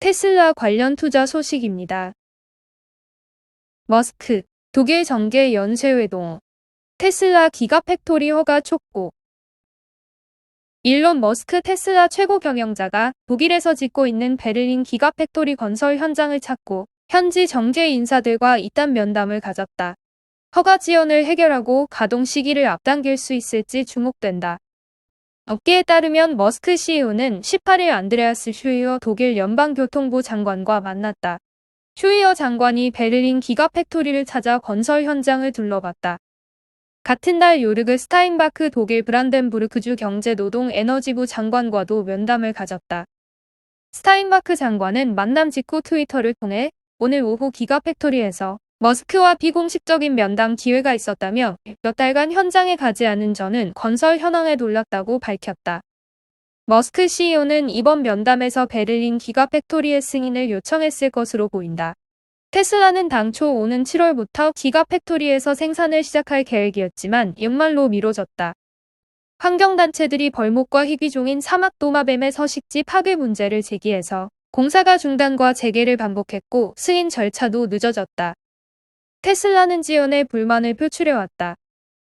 테슬라 관련 투자 소식입니다. 머스크, 독일 정계 연쇄회동, 테슬라 기가팩토리 허가 촉구. 일론 머스크 테슬라 최고 경영자가 독일에서 짓고 있는 베를린 기가팩토리 건설 현장을 찾고 현지 정계 인사들과 이딴 면담을 가졌다. 허가 지연을 해결하고 가동 시기를 앞당길 수 있을지 주목된다. 업계에 따르면 머스크 CEO는 18일 안드레아스 슈이어 독일 연방교통부 장관과 만났다. 슈이어 장관이 베를린 기가팩토리를 찾아 건설 현장을 둘러봤다. 같은 날 요르그 스타인바크 독일 브란덴부르크주 경제노동에너지부 장관과도 면담을 가졌다. 스타인바크 장관은 만남 직후 트위터를 통해 오늘 오후 기가팩토리에서 머스크와 비공식적인 면담 기회가 있었다며 몇 달간 현장에 가지 않은 저는 건설 현황에 놀랐다고 밝혔다. 머스크 CEO는 이번 면담에서 베를린 기가팩토리의 승인을 요청했을 것으로 보인다. 테슬라는 당초 오는 7월부터 기가팩토리에서 생산을 시작할 계획이었지만 연말로 미뤄졌다. 환경단체들이 벌목과 희귀종인 사막도마뱀의 서식지 파괴 문제를 제기해서 공사가 중단과 재개를 반복했고 승인 절차도 늦어졌다. 테슬라는 지연에 불만을 표출해왔다.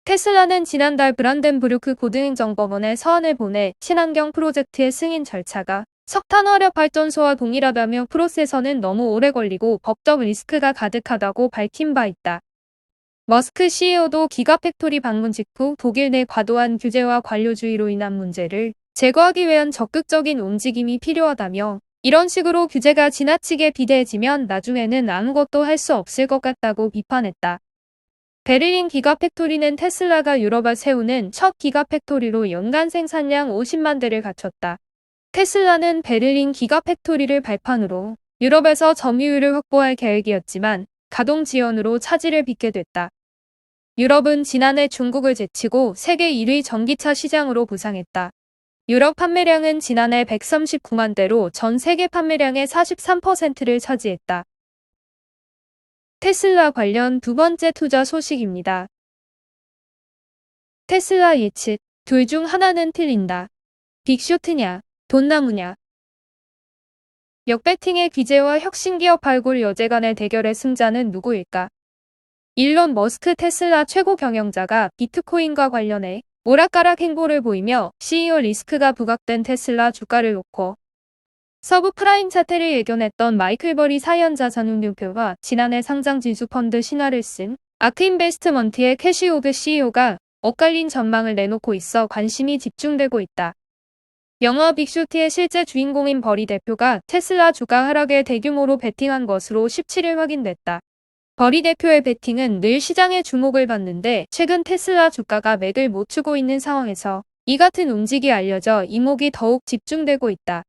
테슬라는 지난달 브란덴부르크 고등행정법원에 서한을 보내 친환경 프로젝트의 승인 절차가 석탄 화력 발전소와 동일하다며 프로세서는 너무 오래 걸리고 법적 리스크가 가득하다고 밝힌 바 있다. 머스크 CEO도 기가팩토리 방문 직후 독일 내 과도한 규제와 관료주의로 인한 문제를 제거하기 위한 적극적인 움직임이 필요하다며 이런 식으로 규제가 지나치게 비대해지면 나중에는 아무것도 할 수 없을 것 같다고 비판했다. 베를린 기가팩토리는 테슬라가 유럽에 세우는 첫 기가팩토리로 연간 생산량 50만 대를 갖췄다. 테슬라는 베를린 기가팩토리를 발판으로 유럽에서 점유율을 확보할 계획이었지만 가동 지연으로 차질을 빚게 됐다. 유럽은 지난해 중국을 제치고 세계 1위 전기차 시장으로 부상했다. 유럽 판매량은 지난해 139만 대로 전 세계 판매량의 43%를 차지했다. 테슬라 관련 두 번째 투자 소식입니다. 테슬라 예측, 둘 중 하나는 틀린다. 빅쇼트냐, 돈나무냐. 역배팅의 귀재와 혁신기업 발굴 여제 간의 대결의 승자는 누구일까? 일론 머스크 테슬라 최고 경영자가 비트코인과 관련해 오락가락 행보를 보이며 CEO 리스크가 부각된 테슬라 주가를 놓고 서브프라임 사태를 예견했던 마이클 버리 사연자산운용표와 지난해 상장 지수펀드 신화를 쓴 아크인베스트먼트의 캐시 오그 CEO가 엇갈린 전망을 내놓고 있어 관심이 집중되고 있다. 영화 빅쇼트의 실제 주인공인 버리 대표가 테슬라 주가 하락에 대규모로 베팅한 것으로 17일 확인됐다. 버리 대표의 베팅은 늘 시장의 주목을 받는데 최근 테슬라 주가가 맥을 못 추고 있는 상황에서 이 같은 움직이 알려져 이목이 더욱 집중되고 있다.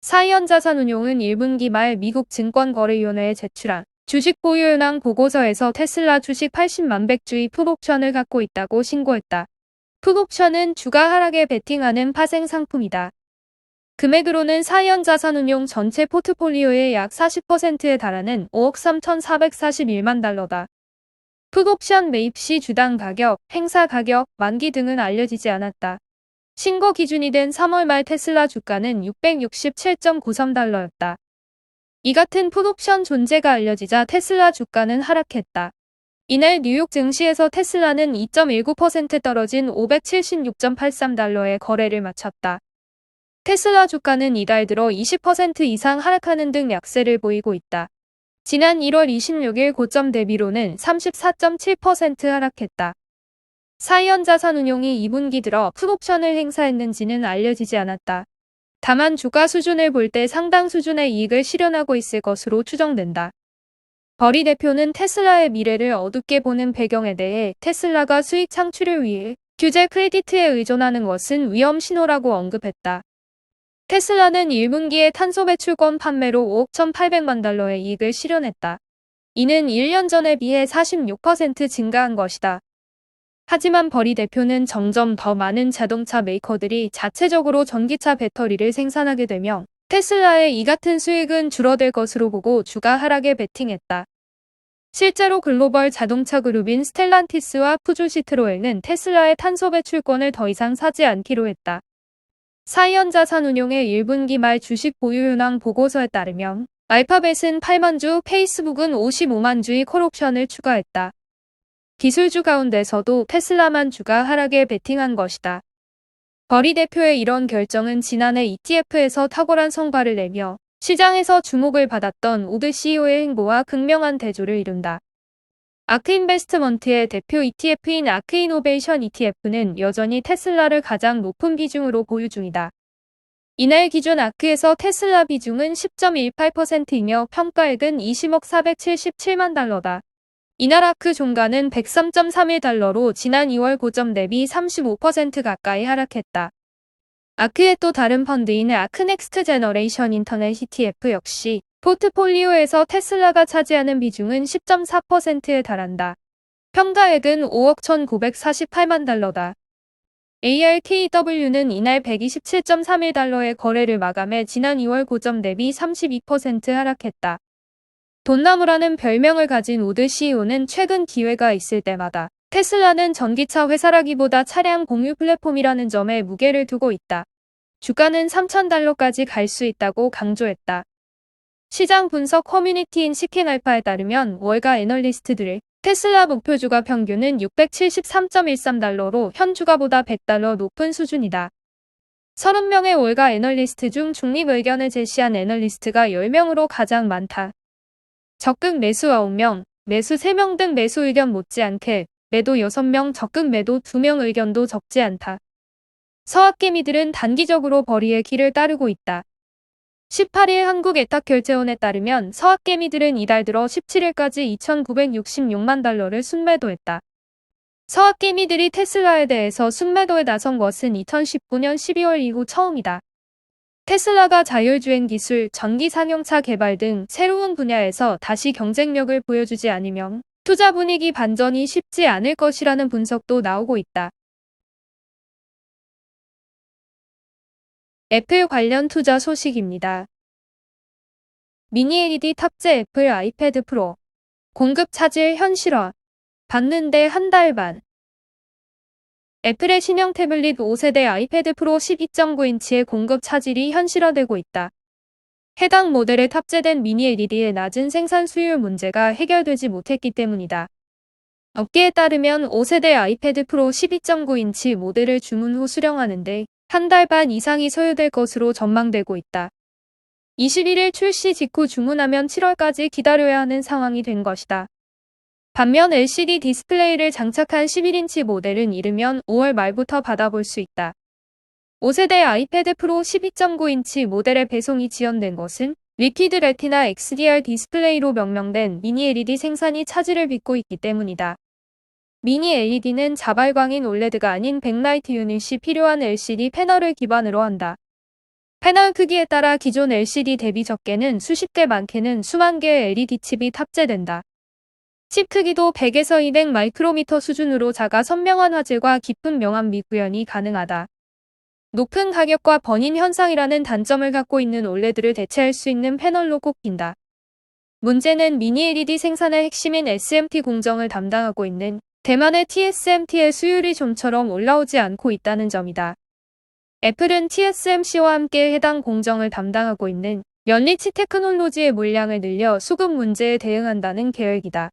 사이언자산운용은 1분기 말 미국 증권거래위원회에 제출한 주식 보유 현황 보고서에서 테슬라 주식 80만 100주의 풋옵션을 갖고 있다고 신고했다. 풋옵션은 주가 하락에 베팅하는 파생 상품이다. 금액으로는 사이언자산운용 전체 포트폴리오의 약 40%에 달하는 5억 3,441만 달러다. 풋옵션 매입 시 주당 가격, 행사 가격, 만기 등은 알려지지 않았다. 신고 기준이 된 3월 말 테슬라 주가는 667.93달러였다. 이 같은 풋옵션 존재가 알려지자 테슬라 주가는 하락했다. 이날 뉴욕 증시에서 테슬라는 2.19% 떨어진 576.83달러에 거래를 마쳤다. 테슬라 주가는 이달 들어 20% 이상 하락하는 등 약세를 보이고 있다. 지난 1월 26일 고점 대비로는 34.7% 하락했다. 사이언자산운용이 2분기 들어 풋옵션을 행사했는지는 알려지지 않았다. 다만 주가 수준을 볼 때 상당 수준의 이익을 실현하고 있을 것으로 추정된다. 버리 대표는 테슬라의 미래를 어둡게 보는 배경에 대해 테슬라가 수익 창출을 위해 규제 크레디트에 의존하는 것은 위험 신호라고 언급했다. 테슬라는 1분기에 탄소 배출권 판매로 5억 1,800만 달러의 이익을 실현했다. 이는 1년 전에 비해 46% 증가한 것이다. 하지만 버리 대표는 점점 더 많은 자동차 메이커들이 자체적으로 전기차 배터리를 생산하게 되면 테슬라의 이 같은 수익은 줄어들 것으로 보고 주가 하락에 베팅했다. 실제로 글로벌 자동차 그룹인 스텔란티스와 푸주 시트로엔은 테슬라의 탄소 배출권을 더 이상 사지 않기로 했다. 사이언자산운용의 1분기 말 주식 보유 현황 보고서에 따르면 알파벳은 8만 주, 페이스북은 55만 주의 콜옵션을 추가했다. 기술주 가운데서도 테슬라만 주가 하락에 베팅한 것이다. 버리 대표의 이런 결정은 지난해 ETF에서 탁월한 성과를 내며 시장에서 주목을 받았던 우드 CEO의 행보와 극명한 대조를 이룬다. 아크인베스트먼트의 대표 ETF인 아크이노베이션 ETF는 여전히 테슬라를 가장 높은 비중으로 보유 중이다. 이날 기준 아크에서 테슬라 비중은 10.18%이며 평가액은 20억 477만 달러다. 이날 아크 종가는 103.31달러로 지난 2월 고점 대비 35% 가까이 하락했다. 아크의 또 다른 펀드인 아크넥스트 제너레이션 인터넷 ETF 역시 포트폴리오에서 테슬라가 차지하는 비중은 10.4%에 달한다. 평가액은 5억 1,948만 달러다. ARKW는 이날 127.31달러의 거래를 마감해 지난 2월 고점 대비 32% 하락했다. 돈나무라는 별명을 가진 우드 CEO는 최근 기회가 있을 때마다 테슬라는 전기차 회사라기보다 차량 공유 플랫폼이라는 점에 무게를 두고 있다. 주가는 3,000달러까지 갈 수 있다고 강조했다. 시장 분석 커뮤니티인 시켄알파에 따르면 월가 애널리스트들의 테슬라 목표주가 평균은 673.13달러로 현 주가보다 100달러 높은 수준이다. 30명의 월가 애널리스트 중 중립 의견을 제시한 애널리스트가 10명으로 가장 많다. 적극 매수 9명, 매수 3명 등 매수 의견 못지않게 매도 6명, 적극 매도 2명 의견도 적지 않다. 서학개미들은 단기적으로 버리의 길을 따르고 있다. 18일 한국애탁결제원에 따르면 서학개미들은 이달 들어 17일까지 2,966만 달러를 순매도했다. 서학개미들이 테슬라에 대해서 순매도에 나선 것은 2019년 12월 이후 처음이다. 테슬라가 자율주행 기술, 전기상용차 개발 등 새로운 분야에서 다시 경쟁력을 보여주지 않으면 투자 분위기 반전이 쉽지 않을 것이라는 분석도 나오고 있다. 애플 관련 투자 소식입니다. 미니 LED 탑재 애플 아이패드 프로. 공급 차질 현실화. 받는데 한 달 반. 애플의 신형 태블릿 5세대 아이패드 프로 12.9인치의 공급 차질이 현실화되고 있다. 해당 모델에 탑재된 미니 LED의 낮은 생산 수율 문제가 해결되지 못했기 때문이다. 업계에 따르면 5세대 아이패드 프로 12.9인치 모델을 주문 후 수령하는데 한 달 반 이상이 소요될 것으로 전망되고 있다. 21일 출시 직후 주문하면 7월까지 기다려야 하는 상황이 된 것이다. 반면 LCD 디스플레이를 장착한 11인치 모델은 이르면 5월 말부터 받아볼 수 있다. 5세대 아이패드 프로 12.9인치 모델의 배송이 지연된 것은 리퀴드 레티나 XDR 디스플레이로 명명된 미니 LED 생산이 차질을 빚고 있기 때문이다. 미니 LED는 자발광인 OLED가 아닌 백라이트 유닛이 필요한 LCD 패널을 기반으로 한다. 패널 크기에 따라 기존 LCD 대비 적게는 수십 대 많게는 수만 개의 LED 칩이 탑재된다. 칩 크기도 100에서 200 마이크로미터 수준으로 작아 선명한 화질과 깊은 명암미 구현이 가능하다. 높은 가격과 번임 현상이라는 단점을 갖고 있는 OLED를 대체할 수 있는 패널로 꼽힌다. 문제는 미니 LED 생산의 핵심인 SMT 공정을 담당하고 있는 대만의 TSMC의 수율이 좀처럼 올라오지 않고 있다는 점이다. 애플은 TSMC와 함께 해당 공정을 담당하고 있는 연리치 테크놀로지의 물량을 늘려 수급 문제에 대응한다는 계획이다.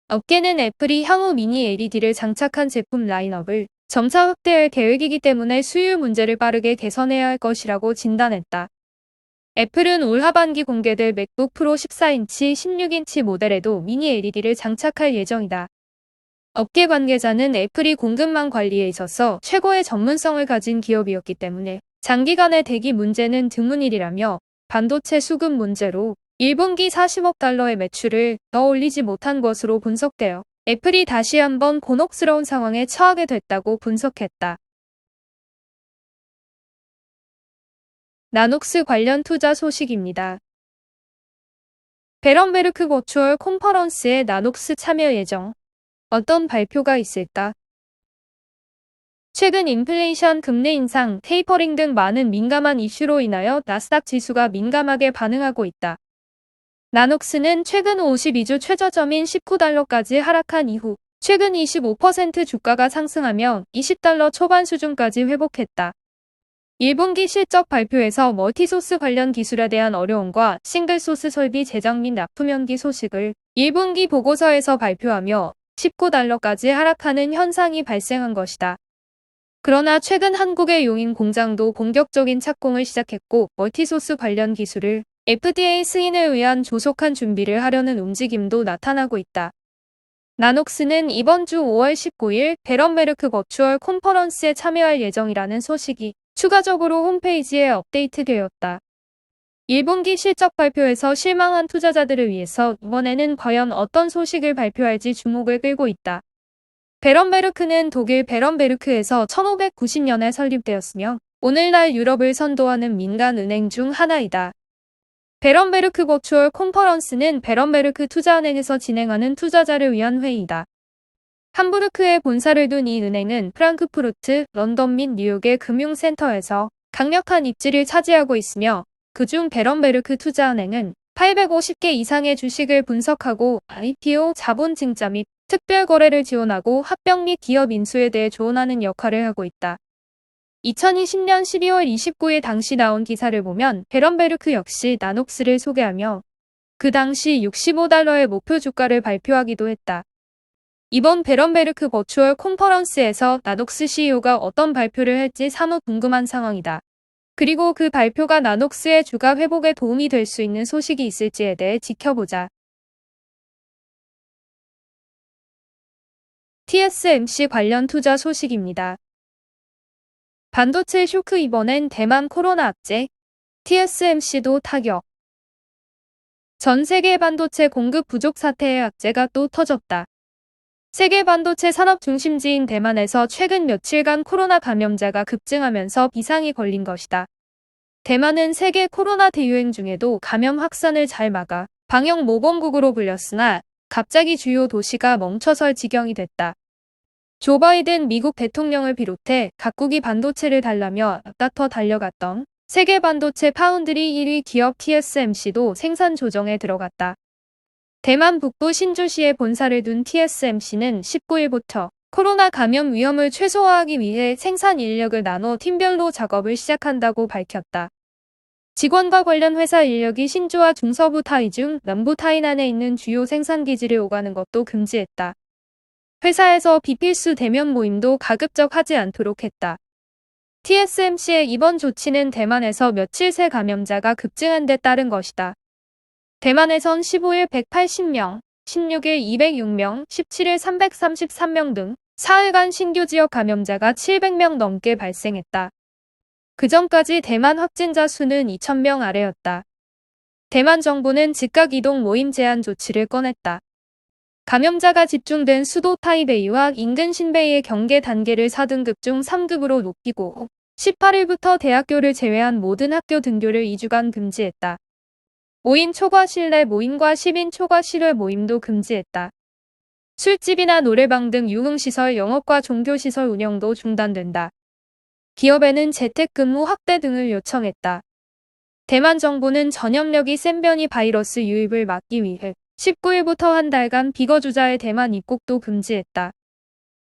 업계는 애플이 향후 미니 LED를 장착한 제품 라인업을 점차 확대할 계획이기 때문에 수율 문제를 빠르게 개선해야 할 것이라고 진단했다. 애플은 올 하반기 공개될 맥북 프로 14인치, 16인치 모델에도 미니 LED를 장착할 예정이다. 업계 관계자는 애플이 공급망 관리에 있어서 최고의 전문성을 가진 기업이었기 때문에 장기간의 대기 문제는 드문일이라며 반도체 수급 문제로 1분기 40억 달러의 매출을 더 올리지 못한 것으로 분석되어 애플이 다시 한번 곤혹스러운 상황에 처하게 됐다고 분석했다. 나녹스 관련 투자 소식입니다. 베런베르크 버추얼 콘퍼런스에 나녹스 참여 예정. 어떤 발표가 있을까? 최근 인플레이션, 금리 인상, 테이퍼링 등 많은 민감한 이슈로 인하여 나스닥 지수가 민감하게 반응하고 있다. 나녹스는 최근 52주 최저점인 19달러까지 하락한 이후 최근 25% 주가가 상승하며 20달러 초반 수준까지 회복했다. 1분기 실적 발표에서 멀티소스 관련 기술에 대한 어려움과 싱글소스 설비 제작 및 납품연기 소식을 1분기 보고서에서 발표하며 19달러까지 하락하는 현상이 발생한 것이다. 그러나 최근 한국의 용인 공장도 본격적인 착공을 시작했고 멀티소스 관련 기술을 FDA 승인을 위한 조속한 준비를 하려는 움직임도 나타나고 있다. 나녹스는 이번 주 5월 19일 베런베르크 버추얼 컨퍼런스에 참여할 예정이라는 소식이 추가적으로 홈페이지에 업데이트되었다. 1분기 실적 발표에서 실망한 투자자들을 위해서 이번에는 과연 어떤 소식을 발표할지 주목을 끌고 있다. 베런베르크는 독일 베런베르크에서 1590년에 설립되었으며 오늘날 유럽을 선도하는 민간 은행 중 하나이다. 베런베르크 버추얼 컨퍼런스는 베런베르크 투자은행에서 진행하는 투자자를 위한 회의다. 함부르크에 본사를 둔 이 은행은 프랑크푸르트, 런던 및 뉴욕의 금융센터에서 강력한 입지를 차지하고 있으며 그중 베런베르크 투자은행은 850개 이상의 주식을 분석하고 IPO, 자본 증자 및 특별 거래를 지원하고 합병 및 기업 인수에 대해 조언하는 역할을 하고 있다. 2020년 12월 29일 당시 나온 기사를 보면 베런베르크 역시 나녹스를 소개하며 그 당시 65달러의 목표 주가를 발표하기도 했다. 이번 베런베르크 버추얼 컨퍼런스에서 나녹스 CEO가 어떤 발표를 할지 사뭇 궁금한 상황이다. 그리고 그 발표가 나녹스의 주가 회복에 도움이 될 수 있는 소식이 있을지에 대해 지켜보자. TSMC 관련 투자 소식입니다. 반도체 쇼크 이번엔 대만 코로나 악재, TSMC도 타격. 전 세계 반도체 공급 부족 사태의 악재가 또 터졌다. 세계 반도체 산업 중심지인 대만에서 최근 며칠간 코로나 감염자가 급증하면서 비상이 걸린 것이다. 대만은 세계 코로나 대유행 중에도 감염 확산을 잘 막아 방역 모범국으로 불렸으나 갑자기 주요 도시가 멈춰설 지경이 됐다. 조 바이든 미국 대통령을 비롯해 각국이 반도체를 달라며 앞다퉈 달려갔던 세계 반도체 파운드리 1위 기업 TSMC도 생산 조정에 들어갔다. 대만 북부 신주시에 본사를 둔 TSMC는 19일부터 코로나 감염 위험을 최소화하기 위해 생산 인력을 나눠 팀별로 작업을 시작한다고 밝혔다. 직원과 관련 회사 인력이 신주와 중서부 타이중, 남부 타이난에 있는 주요 생산기지를 오가는 것도 금지했다. 회사에서 비필수 대면 모임도 가급적 하지 않도록 했다. TSMC의 이번 조치는 대만에서 며칠 새 감염자가 급증한 데 따른 것이다. 대만에선 15일 180명, 16일 206명, 17일 333명 등 사흘간 신규 지역 감염자가 700명 넘게 발생했다. 그전까지 대만 확진자 수는 2,000명 아래였다. 대만 정부는 즉각 이동 모임 제한 조치를 꺼냈다. 감염자가 집중된 수도 타이베이와 인근 신베이의 경계 단계를 4등급 중 3급으로 높이고 18일부터 대학교를 제외한 모든 학교 등교를 2주간 금지했다. 5인 초과 실내 모임과 10인 초과 실외 모임도 금지했다. 술집이나 노래방 등 유흥시설 영업과 종교시설 운영도 중단된다. 기업에는 재택근무 확대 등을 요청했다. 대만 정부는 전염력이 센 변이 바이러스 유입을 막기 위해 19일부터 한 달간 비거주자의 대만 입국도 금지했다.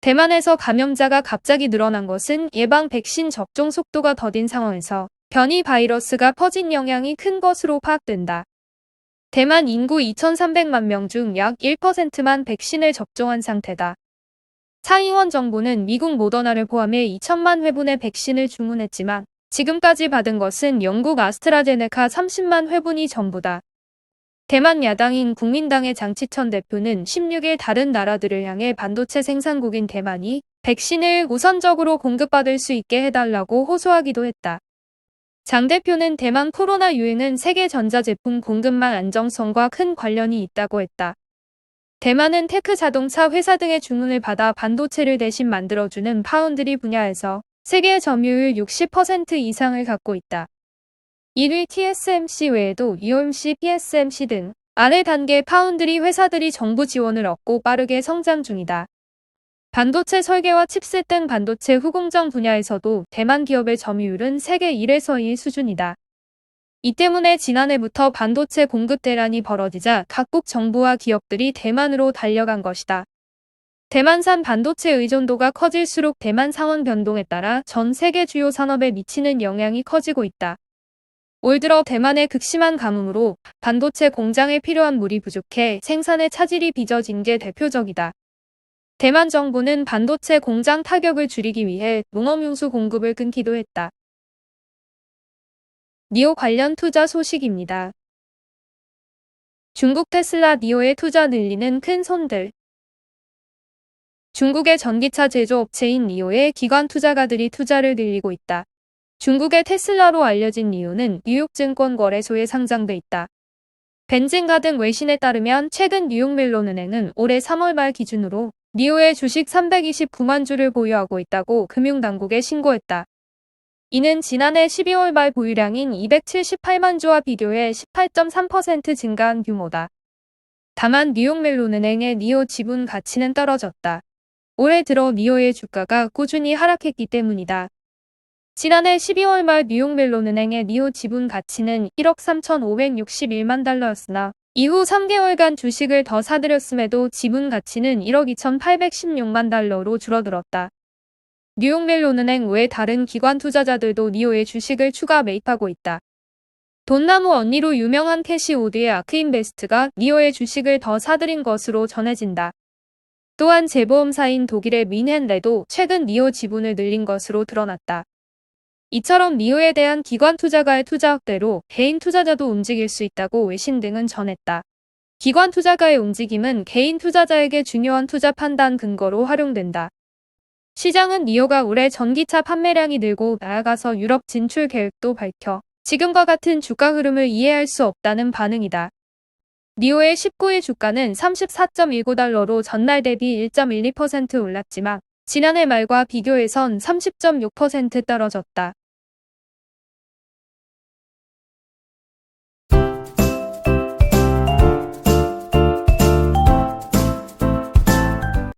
대만에서 감염자가 갑자기 늘어난 것은 예방 백신 접종 속도가 더딘 상황에서 변이 바이러스가 퍼진 영향이 큰 것으로 파악된다. 대만 인구 2,300만 명 중 약 1%만 백신을 접종한 상태다. 차이원 정부는 미국 모더나를 포함해 2천만 회분의 백신을 주문했지만 지금까지 받은 것은 영국 아스트라제네카 30만 회분이 전부다. 대만 야당인 국민당의 장치천 대표는 16일 다른 나라들을 향해 반도체 생산국인 대만이 백신을 우선적으로 공급받을 수 있게 해달라고 호소하기도 했다. 장 대표는 대만 코로나 유행은 세계 전자제품 공급망 안정성과 큰 관련이 있다고 했다. 대만은 테크 자동차 회사 등의 주문을 받아 반도체를 대신 만들어주는 파운드리 분야에서 세계 점유율 60% 이상을 갖고 있다. 1위 TSMC 외에도 UMC, PSMC 등 아래 단계 파운드리 회사들이 정부 지원을 얻고 빠르게 성장 중이다. 반도체 설계와 칩셋 등 반도체 후공정 분야에서도 대만 기업의 점유율은 세계 1에서 2 수준이다. 이 때문에 지난해부터 반도체 공급 대란이 벌어지자 각국 정부와 기업들이 대만으로 달려간 것이다. 대만산 반도체 의존도가 커질수록 대만 상황 변동에 따라 전 세계 주요 산업에 미치는 영향이 커지고 있다. 올 들어 대만의 극심한 가뭄으로 반도체 공장에 필요한 물이 부족해 생산에 차질이 빚어진 게 대표적이다. 대만 정부는 반도체 공장 타격을 줄이기 위해 농업용수 공급을 끊기도 했다. 니오 관련 투자 소식입니다. 중국 테슬라 니오에 투자 늘리는 큰 손들. 중국의 전기차 제조업체인 니오에 기관 투자가들이 투자를 늘리고 있다. 중국의 테슬라로 알려진 니오는 뉴욕 증권거래소에 상장돼 있다. 벤진가 등 외신에 따르면 최근 뉴욕 멜론은행은 올해 3월 말 기준으로 니오의 주식 329만 주를 보유하고 있다고 금융당국에 신고했다. 이는 지난해 12월 말 보유량인 278만 주와 비교해 18.3% 증가한 규모다. 다만 뉴욕 멜론은행의 니오 지분 가치는 떨어졌다. 올해 들어 니오의 주가가 꾸준히 하락했기 때문이다. 지난해 12월 말 뉴욕 멜론은행의 니오 지분 가치는 1억 3,561만 달러였으나 이후 3개월간 주식을 더 사들였음에도 지분 가치는 1억 2,816만 달러로 줄어들었다. 뉴욕 멜론은행 외 다른 기관 투자자들도 니오의 주식을 추가 매입하고 있다. 돈나무 언니로 유명한 캐시 우드의 아크인베스트가 니오의 주식을 더 사들인 것으로 전해진다. 또한 재보험사인 독일의 민헨레도 최근 니오 지분을 늘린 것으로 드러났다. 이처럼 니오에 대한 기관 투자가의 투자 확대로 개인 투자자도 움직일 수 있다고 외신 등은 전했다. 기관 투자가의 움직임은 개인 투자자에게 중요한 투자 판단 근거로 활용된다. 시장은 니오가 올해 전기차 판매량이 늘고 나아가서 유럽 진출 계획도 밝혀 지금과 같은 주가 흐름을 이해할 수 없다는 반응이다. 니오의 19일 주가는 34.19달러로 전날 대비 1.12% 올랐지만 지난해 말과 비교해선 30.6% 떨어졌다.